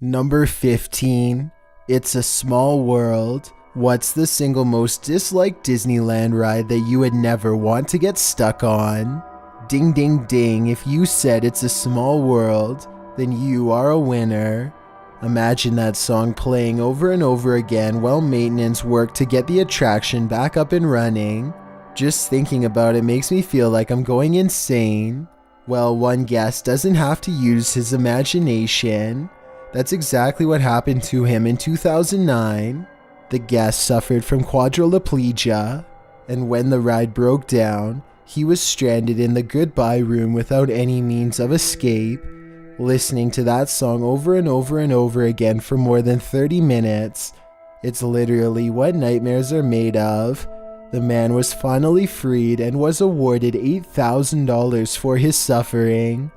Number 15. It's a Small World. What's the single most disliked Disneyland ride that you would never want to get stuck on? Ding ding ding, if you said It's a Small World, then you are a winner. Imagine that song playing over and over again while maintenance work to get the attraction back up and running. Just thinking about it makes me feel like I'm going insane. Well, one guest doesn't have to use his imagination. That's exactly what happened to him in 2009. The guest suffered from quadriplegia, and when the ride broke down, he was stranded in the goodbye room without any means of escape, listening to that song over and over and over again for more than 30 minutes. It's literally what nightmares are made of. The man was finally freed and was awarded $8,000 for his suffering.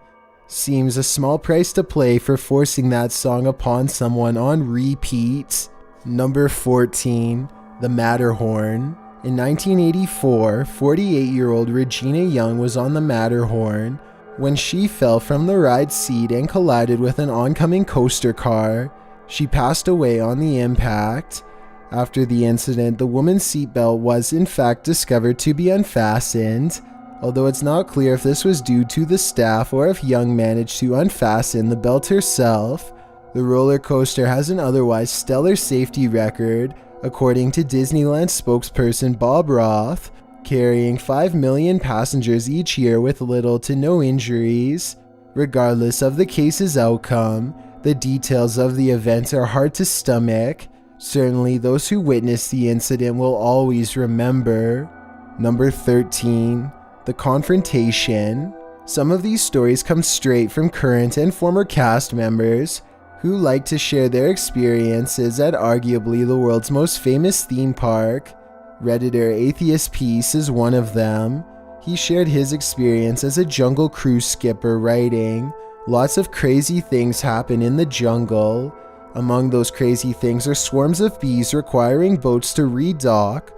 Seems a small price to pay for forcing that song upon someone on repeat. Number 14. The Matterhorn. In 1984, 48-year-old Regina Young was on the Matterhorn when she fell from the ride seat and collided with an oncoming coaster car. She passed away on the impact. After the incident, the woman's seatbelt was in fact discovered to be unfastened, although it's not clear if this was due to the staff or if Young managed to unfasten the belt herself. The roller coaster has an otherwise stellar safety record, according to Disneyland spokesperson Bob Roth, carrying 5 million passengers each year with little to no injuries. Regardless of the case's outcome, the details of the event are hard to stomach. Certainly those who witnessed the incident will always remember. Number 13. The Confrontation. Some of these stories come straight from current and former cast members who like to share their experiences at arguably the world's most famous theme park. Redditor Atheist Peace is one of them. He shared his experience as a Jungle Cruise skipper, writing, "Lots of crazy things happen in the jungle. Among those crazy things are swarms of bees requiring boats to redock,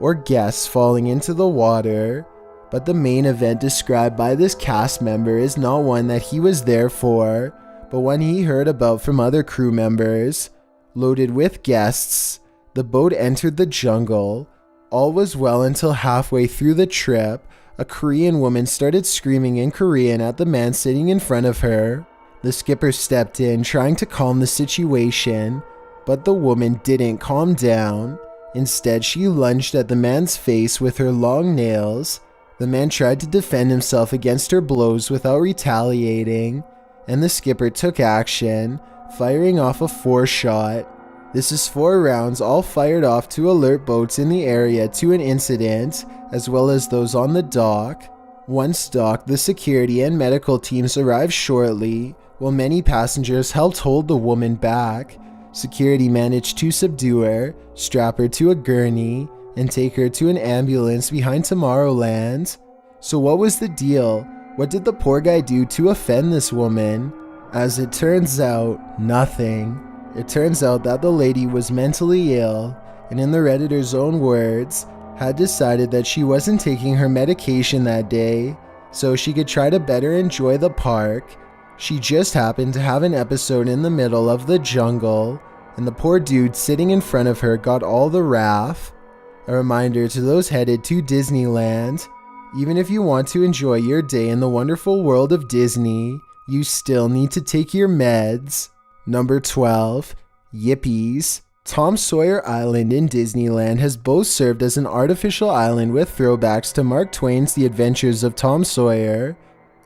or guests falling into the water. But the main event described by this cast member is not one that he was there for, but one he heard about from other crew members. Loaded with guests, the boat entered the jungle. All was well until halfway through the trip, a Korean woman started screaming in Korean at the man sitting in front of her. The skipper stepped in, trying to calm the situation, but the woman didn't calm down. Instead, she lunged at the man's face with her long nails. The man tried to defend himself against her blows without retaliating, and the skipper took action, firing off a 4-shot. This is 4 rounds, all fired off to alert boats in the area to an incident, as well as those on the dock. Once docked, the security and medical teams arrived shortly, while many passengers helped hold the woman back. Security managed to subdue her, strap her to a gurney, and take her to an ambulance behind Tomorrowland. So what was the deal? What did the poor guy do to offend this woman? As it turns out, nothing. It turns out that the lady was mentally ill, and in the Redditor's own words, had decided that she wasn't taking her medication that day, so she could try to better enjoy the park. She just happened to have an episode in the middle of the jungle, and the poor dude sitting in front of her got all the wrath. A reminder to those headed to Disneyland: even if you want to enjoy your day in the wonderful world of Disney, you still need to take your meds. Number 12. Yippies. Tom Sawyer Island in Disneyland has both served as an artificial island with throwbacks to Mark Twain's The Adventures of Tom Sawyer,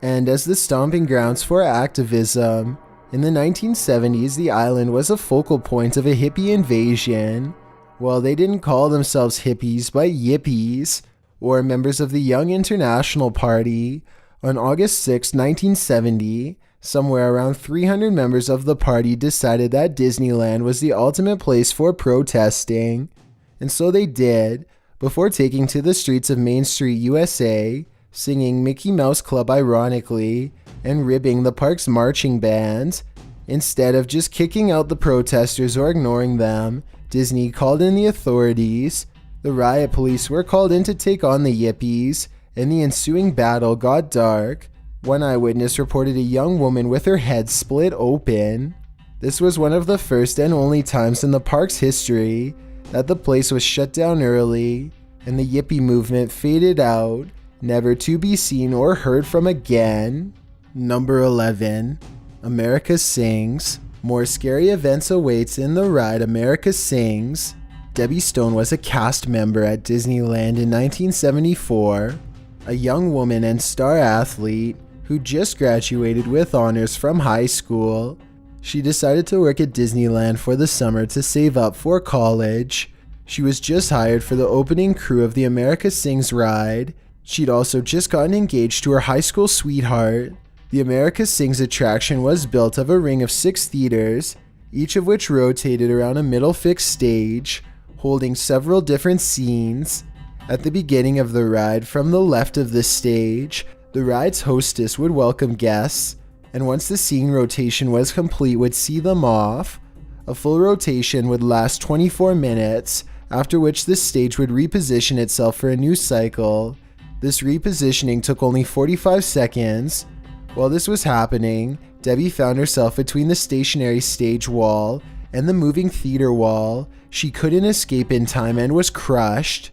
and as the stomping grounds for activism. In the 1970s, the island was a focal point of a hippie invasion. Well, they didn't call themselves hippies, but yippies, or members of the Young International Party. On August 6, 1970, somewhere around 300 members of the party decided that Disneyland was the ultimate place for protesting. And so they did, before taking to the streets of Main Street, USA, singing Mickey Mouse Club ironically, and ribbing the park's marching band. Instead of just kicking out the protesters or ignoring them, Disney called in the authorities. The riot police were called in to take on the yippies, and the ensuing battle got dark. One eyewitness reported a young woman with her head split open. This was one of the first and only times in the park's history that the place was shut down early and the Yippie movement faded out, never to be seen or heard from again. Number 11. America Sings. More scary events awaits in the ride America Sings. Debbie Stone was a cast member at Disneyland in 1974, a young woman and star athlete who just graduated with honors from high school. She decided to work at Disneyland for the summer to save up for college. She was just hired for the opening crew of the America Sings ride. She'd also just gotten engaged to her high school sweetheart. The America Sings attraction was built of a ring of 6 theaters, each of which rotated around a middle fixed stage, holding several different scenes. At the beginning of the ride, from the left of the stage, the ride's hostess would welcome guests, and once the scene rotation was complete, would see them off. A full rotation would last 24 minutes, after which the stage would reposition itself for a new cycle. This repositioning took only 45 seconds. While this was happening, Debbie found herself between the stationary stage wall and the moving theater wall. She couldn't escape in time and was crushed.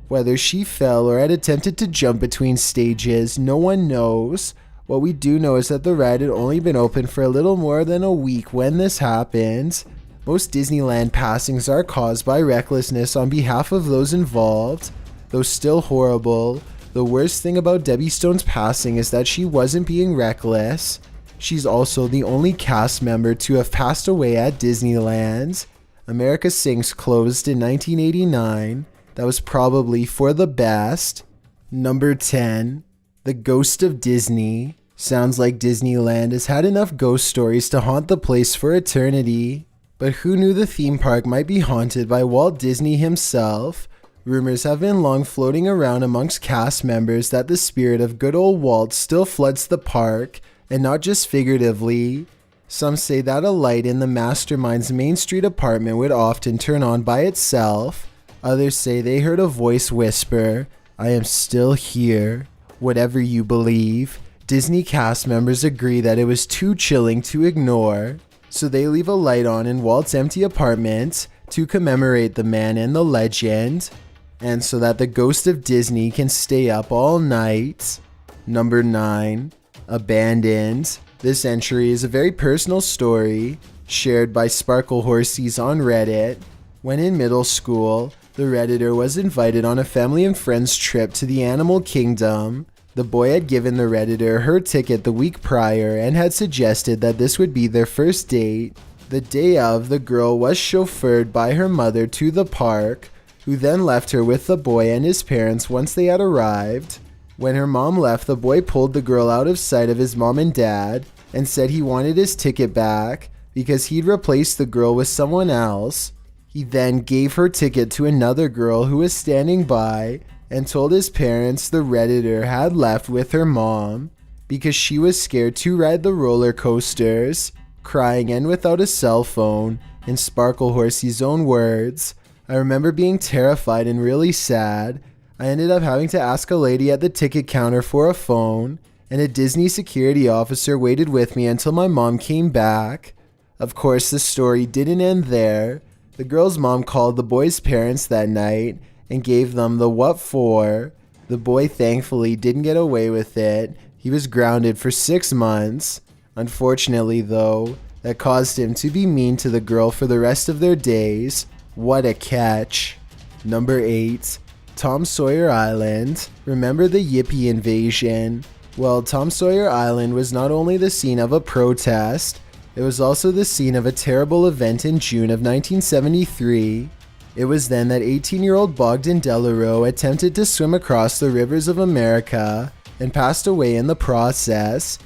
Whether she fell or had attempted to jump between stages, no one knows. What we do know is that the ride had only been open for a little more than a week when this happened. Most Disneyland passings are caused by recklessness on behalf of those involved. Though still horrible, the worst thing about Debbie Stone's passing is that she wasn't being reckless. She's also the only cast member to have passed away at Disneyland. America Sings closed in 1989. That was probably for the best. Number 10. The Ghost of Disney. Sounds like Disneyland has had enough ghost stories to haunt the place for eternity. But who knew the theme park might be haunted by Walt Disney himself? Rumors have been long floating around amongst cast members that the spirit of good old Walt still floods the park, and not just figuratively. Some say that a light in the mastermind's Main Street apartment would often turn on by itself. Others say they heard a voice whisper, "I am still here." Whatever you believe, Disney cast members agree that it was too chilling to ignore, so they leave a light on in Walt's empty apartment to commemorate the man and the legend, and so that the ghost of Disney can stay up all night. Number 9. Abandoned. This entry is a very personal story, shared by Sparkle Horsies on Reddit. When in middle school, the Redditor was invited on a family and friends trip to the Animal Kingdom. The boy had given the Redditor her ticket the week prior and had suggested that this would be their first date. The day of, the girl was chauffeured by her mother to the park, who then left her with the boy and his parents once they had arrived. When her mom left, the boy pulled the girl out of sight of his mom and dad and said he wanted his ticket back because he'd replaced the girl with someone else. He then gave her ticket to another girl who was standing by and told his parents the Redditor had left with her mom because she was scared to ride the roller coasters, crying and without a cell phone, in Sparkle Horsie's own words. I remember being terrified and really sad. I ended up having to ask a lady at the ticket counter for a phone, and a Disney security officer waited with me until my mom came back. Of course, the story didn't end there. The girl's mom called the boy's parents that night and gave them the what for. The boy thankfully didn't get away with it. He was grounded for 6 months. Unfortunately, though, that caused him to be mean to the girl for the rest of their days. What a catch. Number 8. Tom Sawyer Island. Remember the Yippie invasion? Well, Tom Sawyer Island was not only the scene of a protest, it was also the scene of a terrible event in June of 1973. It was then that 18-year-old Bogdan Delarue attempted to swim across the rivers of America and passed away in the process.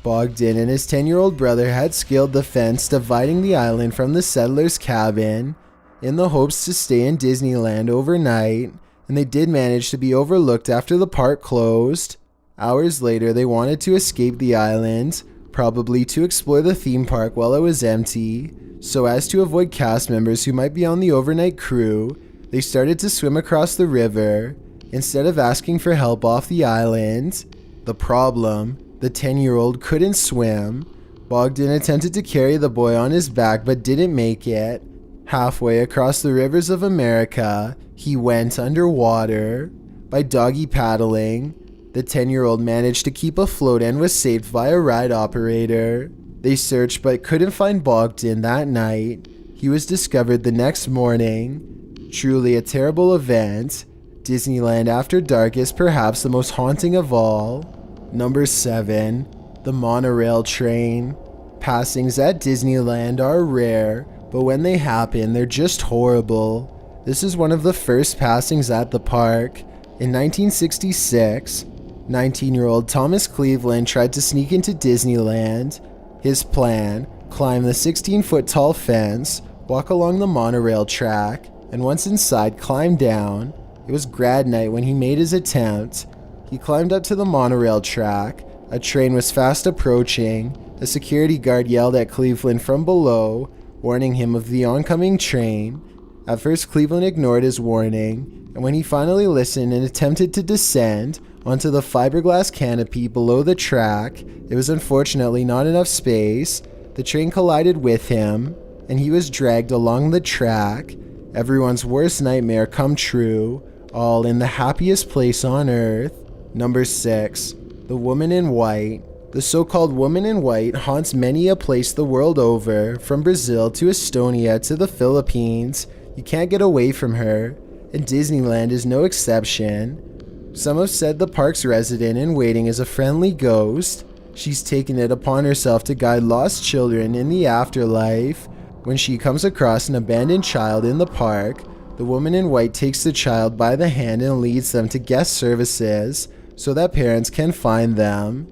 Bogdan and his 10-year-old brother had scaled the fence dividing the island from the settlers' cabin in the hopes to stay in Disneyland overnight, and they did manage to be overlooked after the park closed. Hours later, they wanted to escape the island, probably to explore the theme park while it was empty. So as to avoid cast members who might be on the overnight crew, they started to swim across the river instead of asking for help off the island. The problem, the 10-year-old couldn't swim. Bogdan attempted to carry the boy on his back but didn't make it. Halfway across the rivers of America, he went underwater. By doggy paddling, the 10-year-old managed to keep afloat and was saved by a ride operator. They searched but couldn't find Bogdan that night. He was discovered the next morning. Truly a terrible event. Disneyland After Dark is perhaps the most haunting of all. Number 7. The monorail train. Passings at Disneyland are rare, but when they happen, they're just horrible. This is one of the first passings at the park. In 1966, 19-year-old Thomas Cleveland tried to sneak into Disneyland. His plan: climb the 16-foot tall fence, walk along the monorail track, and once inside, climb down. It was grad night when he made his attempt. He climbed up to the monorail track. A train was fast approaching. A security guard yelled at Cleveland from below, warning him of the oncoming train. At first, Cleveland ignored his warning, and when he finally listened and attempted to descend onto the fiberglass canopy below the track, there was unfortunately not enough space. The train collided with him, and he was dragged along the track. Everyone's worst nightmare come true, all in the happiest place on earth. Number 6. The Woman in White. The so-called Woman in White haunts many a place the world over, from Brazil to Estonia to the Philippines. You can't get away from her, and Disneyland is no exception. Some have said the park's resident in waiting is a friendly ghost. She's taken it upon herself to guide lost children in the afterlife. When she comes across an abandoned child in the park, the Woman in White takes the child by the hand and leads them to guest services so that parents can find them.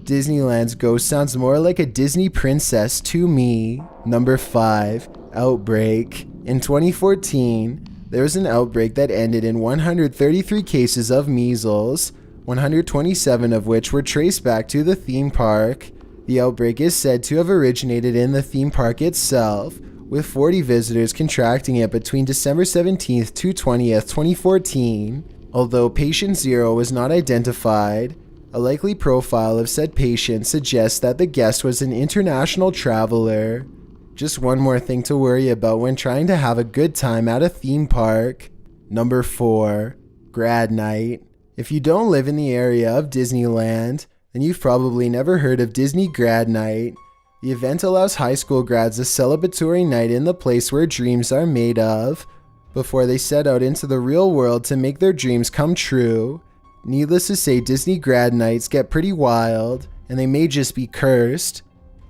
Disneyland's ghost sounds more like a Disney princess to me. Number 5. Outbreak. In 2014, there was an outbreak that ended in 133 cases of measles, 127 of which were traced back to the theme park. The outbreak is said to have originated in the theme park itself, with 40 visitors contracting it between December 17th to 20th, 2014. Although patient 0 was not identified, a likely profile of said patient suggests that the guest was an international traveler. Just one more thing to worry about when trying to have a good time at a theme park. Number 4. Grad Night. If you don't live in the area of Disneyland, then you've probably never heard of Disney Grad Night. The event allows high school grads a celebratory night in the place where dreams are made of, before they set out into the real world to make their dreams come true. Needless to say, Disney Grad Nights get pretty wild, and they may just be cursed.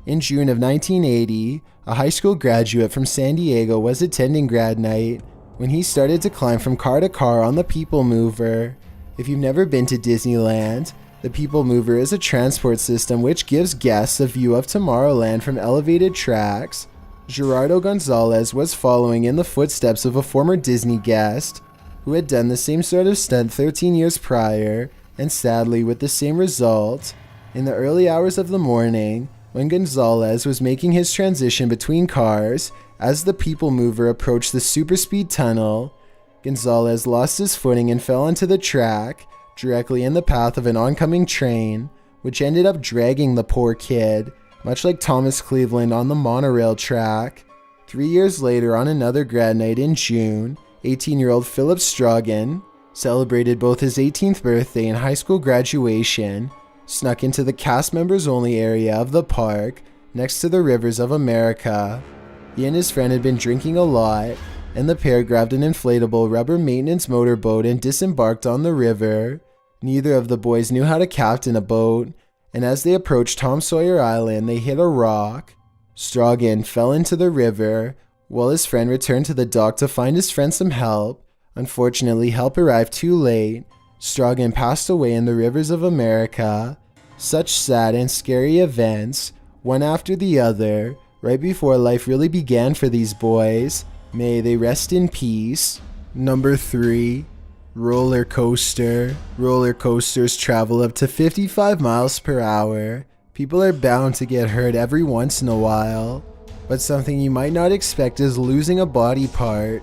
In June of 1980, a high school graduate from San Diego was attending Grad Night when he started to climb from car to car on the People Mover. If you've never been to Disneyland, the People Mover is a transport system which gives guests a view of Tomorrowland from elevated tracks. Gerardo Gonzalez was following in the footsteps of a former Disney guest who had done the same sort of stunt 13 years prior, and sadly with the same result. In the early hours of the morning, when Gonzalez was making his transition between cars, as the People Mover approached the superspeed tunnel, Gonzalez lost his footing and fell onto the track, directly in the path of an oncoming train, which ended up dragging the poor kid, much like Thomas Cleveland on the monorail track. 3 years later, on another grad night in June, 18-year-old Philip Strogan celebrated both his 18th birthday and high school graduation, snuck into the cast members only area of the park next to the rivers of America. He and his friend had been drinking a lot, and the pair grabbed an inflatable rubber maintenance motorboat and disembarked on the river. Neither of the boys knew how to captain a boat, and as they approached Tom Sawyer Island, they hit a rock. Strogan fell into the river, while his friend returned to the dock to find his friend some help. Unfortunately, help arrived too late. Strogan passed away in the rivers of America. Such sad and scary events, one after the other, right before life really began for these boys. May they rest in peace. Number 3. Roller coaster. Roller coasters travel up to 55 miles per hour. People are bound to get hurt every once in a while, but something you might not expect is losing a body part.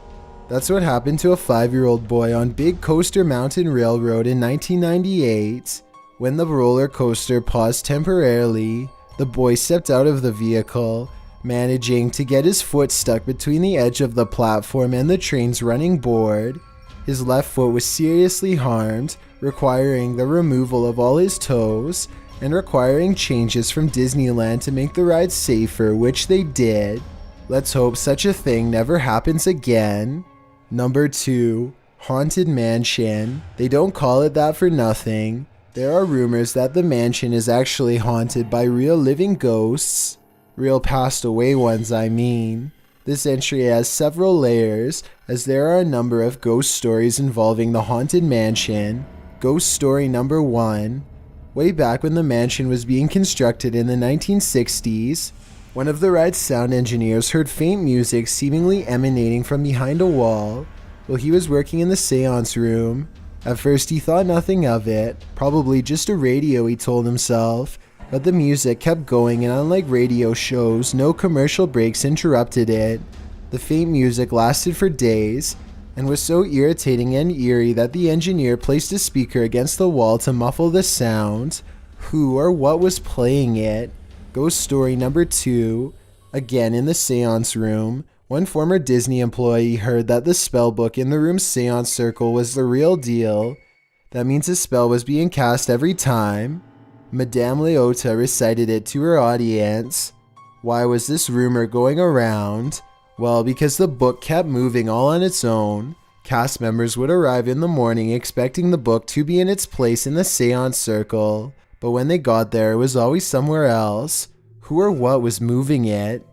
That's what happened to a 5-year-old boy on Big Coaster Mountain Railroad in 1998. When the roller coaster paused temporarily, The boy stepped out of the vehicle, managing to get his foot stuck between the edge of the platform and the train's running board. His left foot was seriously harmed, requiring the removal of all his toes and requiring changes from Disneyland to make the ride safer, which they did. Let's hope such a thing never happens again. Number 2. Haunted Mansion. They don't call it that for nothing. There are rumors that the mansion is actually haunted by real living ghosts. Real passed away ones, I mean. This entry has several layers, as there are a number of ghost stories involving the haunted mansion. Ghost story number 1. Way back when the mansion was being constructed in the 1960s, one of the ride's sound engineers heard faint music seemingly emanating from behind a wall while he was working in the seance room. At first he thought nothing of it, probably just a radio, he told himself, but the music kept going and unlike radio shows, no commercial breaks interrupted it. The faint music lasted for days and was so irritating and eerie that the engineer placed a speaker against the wall to muffle the sound. Who or what was playing it? Ghost story number 2. Again in the seance room, one former Disney employee heard that the spell book in the room's seance circle was the real deal. That means a spell was being cast every time. Madame Leota recited it to her audience. Why was this rumor going around? Well, because the book kept moving all on its own. Cast members would arrive in the morning expecting the book to be in its place in the seance circle, but when they got there, it was always somewhere else. Who or what was moving it?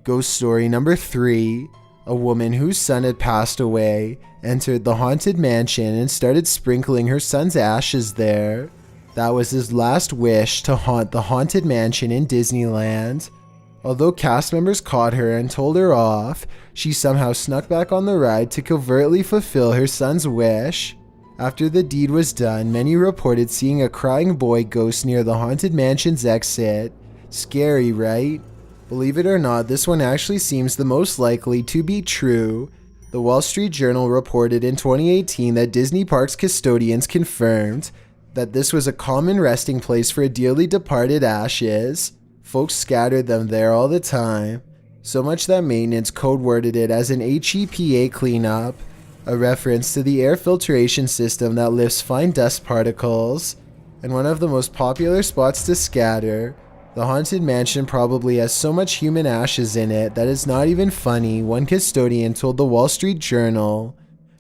Ghost story number 3. A woman whose son had passed away entered the haunted mansion and started sprinkling her son's ashes there. That was his last wish, to haunt the haunted mansion in Disneyland. Although cast members caught her and told her off, she somehow snuck back on the ride to covertly fulfill her son's wish. After the deed was done, many reported seeing a crying boy ghost near the haunted mansion's exit. Scary, right? Believe it or not, this one actually seems the most likely to be true. The Wall Street Journal reported in 2018 that Disney Parks custodians confirmed that this was a common resting place for dearly departed ashes. Folks scattered them there all the time, so much that maintenance code-worded it as an HEPA cleanup, a reference to the air filtration system that lifts fine dust particles. And one of the most popular spots to scatter, the haunted mansion probably has so much human ashes in it that it's not even funny, one custodian told the Wall Street Journal.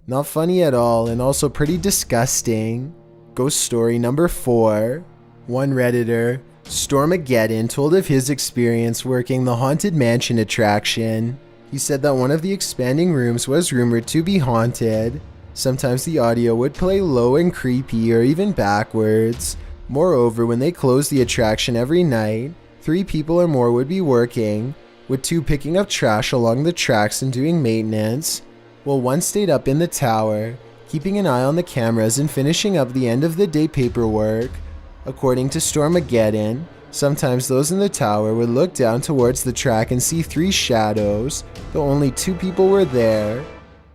Not funny at all, and also pretty disgusting. Ghost story number 4. One Redditor, Stormageddon, told of his experience working the haunted mansion attraction. He said that one of the expanding rooms was rumored to be haunted. Sometimes the audio would play low and creepy or even backwards. Moreover, when they closed the attraction every night, 3 people or more would be working, with 2 picking up trash along the tracks and doing maintenance, while 1 stayed up in the tower, keeping an eye on the cameras and finishing up the end of the day paperwork. According to Stormageddon, sometimes those in the tower would look down towards the track and see 3 shadows, though only 2 people were there.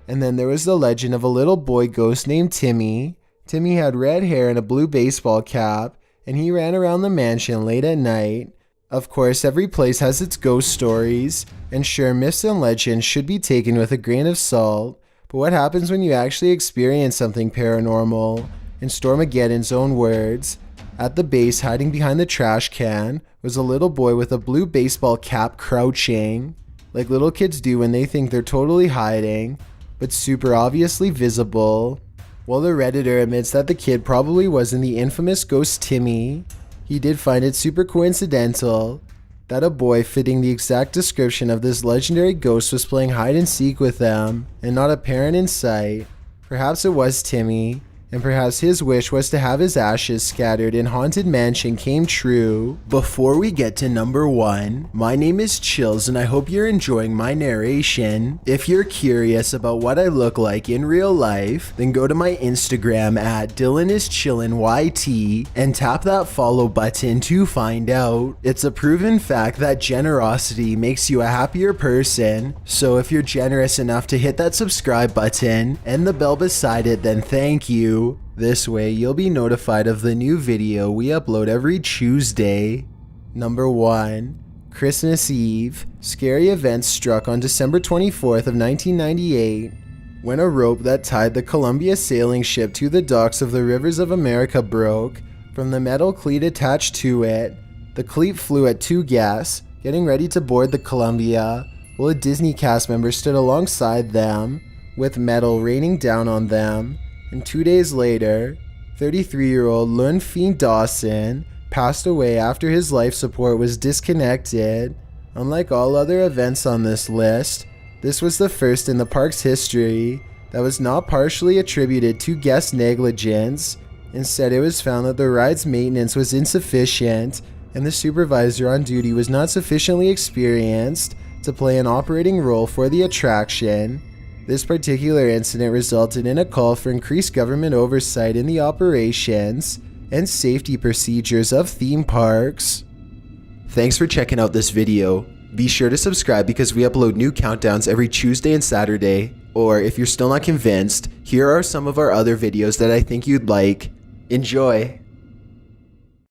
And then there was the legend of a little boy ghost named Timmy. Timmy had red hair and a blue baseball cap, and he ran around the mansion late at night. Of course, every place has its ghost stories, and sure, myths and legends should be taken with a grain of salt, but what happens when you actually experience something paranormal? In Stormageddon's own words, at the base, hiding behind the trash can, was a little boy with a blue baseball cap crouching, like little kids do when they think they're totally hiding, but super obviously visible. While the Redditor admits that the kid probably wasn't the infamous ghost Timmy, he did find it super coincidental that a boy fitting the exact description of this legendary ghost was playing hide and seek with them, and not a parent in sight. Perhaps it was Timmy, and perhaps his wish was to have his ashes scattered in Haunted Mansion came true. Before we get to number 1, my name is Chills and I hope you're enjoying my narration. If you're curious about what I look like in real life, then go to my Instagram at DylanIsChillinYT and tap that follow button to find out. It's a proven fact that generosity makes you a happier person, so if you're generous enough to hit that subscribe button and the bell beside it, then thank you. This way you'll be notified of the new video we upload every Tuesday. Number 1. Christmas Eve. Scary events struck on December 24th of 1998 when a rope that tied the Columbia sailing ship to the docks of the Rivers of America broke from the metal cleat attached to it. The cleat flew at 2 guests, getting ready to board the Columbia, while a Disney cast member stood alongside them, with metal raining down on them. And 2 days later, 33-year-old Lun Fien Dawson passed away after his life support was disconnected. Unlike all other events on this list, this was the first in the park's history that was not partially attributed to guest negligence. Instead, it was found that the ride's maintenance was insufficient and the supervisor on duty was not sufficiently experienced to play an operating role for the attraction. This particular incident resulted in a call for increased government oversight in the operations and safety procedures of theme parks. Thanks for checking out this video. Be sure to subscribe because we upload new countdowns every Tuesday and Saturday. Or if you're still not convinced, here are some of our other videos that I think you'd like. Enjoy!